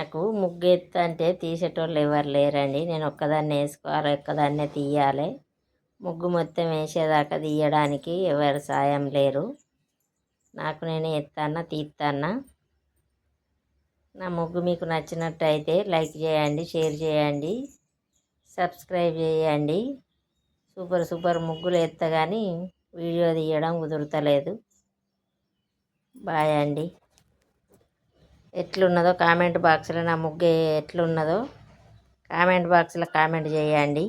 నాకు ముగ్గు ఎత్తంటే తీసేటోళ్ళు ఎవరు లేరండి. నేను ఒక్కదాన్నే వేసుకోవాలి, ఒక్కదాన్నే తీయాలి. ముగ్గు మొత్తం వేసేదాకా తీయడానికి ఎవరు సాయం లేరు. నాకు నేను ఎత్తాన్నా తీస్తాన్నా. నా ముగ్గు మీకు నచ్చినట్టయితే లైక్ చేయండి, షేర్ చేయండి, సబ్స్క్రైబ్ చేయండి. సూపర్ సూపర్ ముగ్గులు ఎత్తా కానీ వీడియో తీయడం కుదురుతలేదు. బాయ్ అండి. ఎట్లున్నదో కామెంట్ బాక్స్లో నా ముగ్గు ఎట్లున్నదో కామెంట్ బాక్స్లో కామెంట్ చేయండి.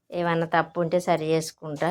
ఏమన్నా తప్పు ఉంటే సరి చేసుకుంటా.